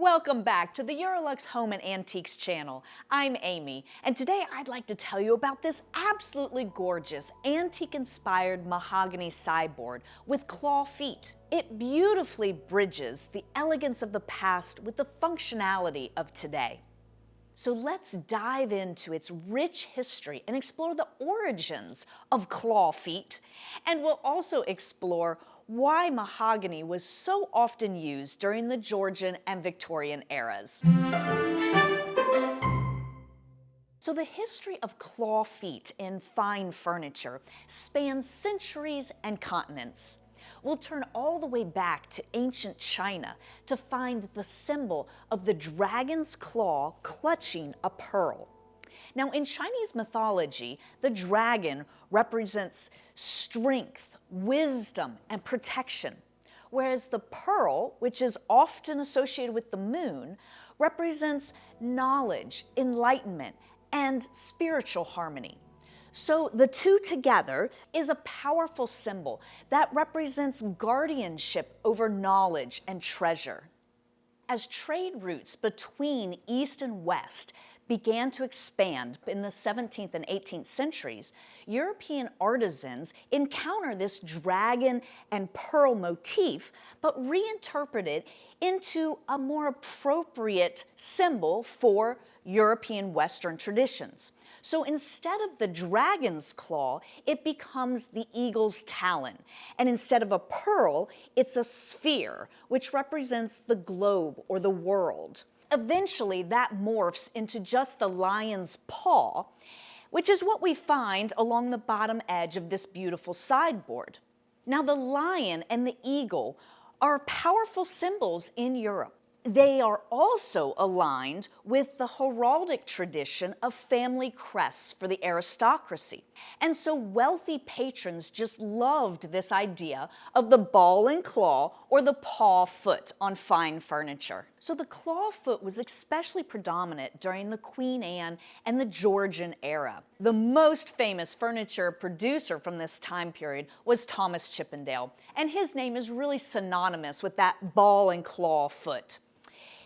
Welcome back to the EuroLux Home and Antiques channel. I'm Amy, and today I'd like to tell you about this absolutely gorgeous antique-inspired mahogany sideboard with claw feet. It beautifully bridges the elegance of the past with the functionality of today. So let's dive into its rich history and explore the origins of claw feet, and we'll also explore why mahogany was so often used during the Georgian and Victorian eras. So the history of claw feet in fine furniture spans centuries and continents. We'll turn all the way back to ancient China to find the symbol of the dragon's claw clutching a pearl. Now, in Chinese mythology, the dragon represents strength, wisdom, and protection, whereas the pearl, which is often associated with the moon, represents knowledge, enlightenment, and spiritual harmony. So the two together is a powerful symbol that represents guardianship over knowledge and treasure. As trade routes between East and West began to expand in the 17th and 18th centuries, European artisans encounter this dragon and pearl motif, but reinterpret it into a more appropriate symbol for European Western traditions. So instead of the dragon's claw, it becomes the eagle's talon. And instead of a pearl, it's a sphere, which represents the globe or the world. Eventually, that morphs into just the lion's paw, which is what we find along the bottom edge of this beautiful sideboard. Now, the lion and the eagle are powerful symbols in Europe. They are also aligned with the heraldic tradition of family crests for the aristocracy. And so wealthy patrons just loved this idea of the ball and claw or the paw foot on fine furniture. So the claw foot was especially predominant during the Queen Anne and the Georgian era. The most famous furniture producer from this time period was Thomas Chippendale, and his name is really synonymous with that ball and claw foot.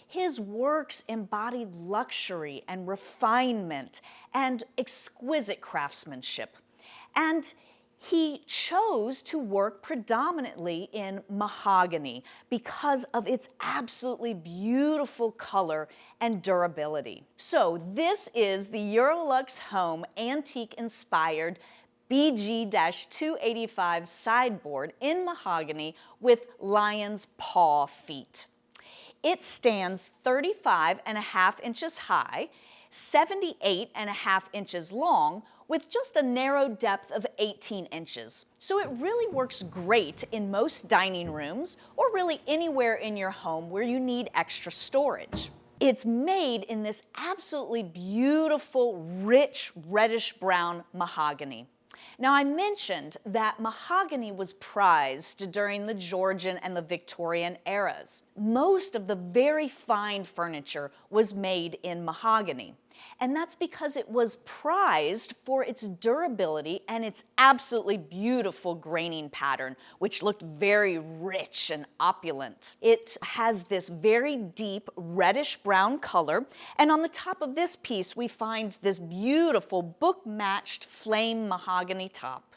His works embodied luxury and refinement and exquisite craftsmanship. And he chose to work predominantly in mahogany because of its absolutely beautiful color and durability. So this is the EuroLux Home Antique-inspired BG-285 sideboard in mahogany with lion's paw feet. It stands 35.5 inches high, 78.5 inches long, with just a narrow depth of 18 inches. So it really works great in most dining rooms or really anywhere in your home where you need extra storage. It's made in this absolutely beautiful, rich, reddish-brown mahogany. Now, I mentioned that mahogany was prized during the Georgian and the Victorian eras. Most of the very fine furniture was made in mahogany, and that's because it was prized for its durability and its absolutely beautiful graining pattern, which looked very rich and opulent. It has this very deep reddish-brown color, and on the top of this piece we find this beautiful book-matched flame mahogany top.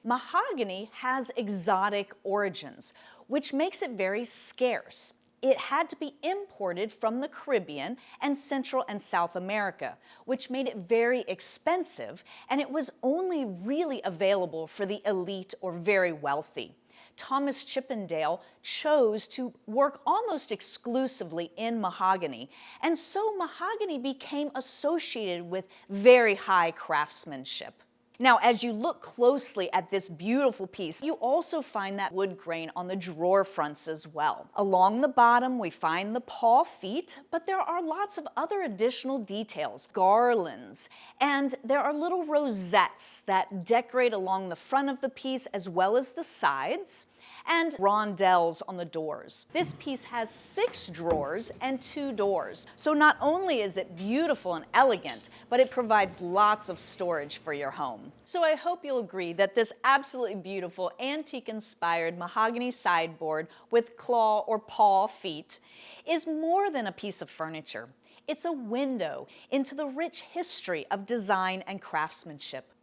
Mahogany has exotic origins, which makes it very scarce. It had to be imported from the Caribbean and Central and South America, which made it very expensive, and it was only really available for the elite or very wealthy. Thomas Chippendale chose to work almost exclusively in mahogany, and so mahogany became associated with very high craftsmanship. Now, as you look closely at this beautiful piece, you also find that wood grain on the drawer fronts as well. Along the bottom, we find the paw feet, but there are lots of other additional details, garlands, and there are little rosettes that decorate along the front of the piece as well as the sides. and rondelles on the doors. This piece has 6 drawers and 2 doors. So not only is it beautiful and elegant, but it provides lots of storage for your home. So I hope you'll agree that this absolutely beautiful antique-inspired mahogany sideboard with claw or paw feet is more than a piece of furniture. It's a window into the rich history of design and craftsmanship.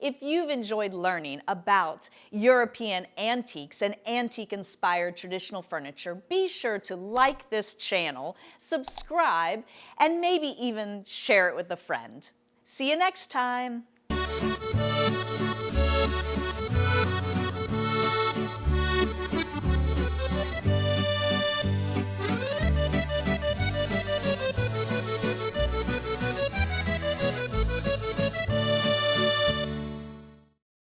If you've enjoyed learning about European antiques and antique-inspired traditional furniture, be sure to like this channel, subscribe, and maybe even share it with a friend. See you next time.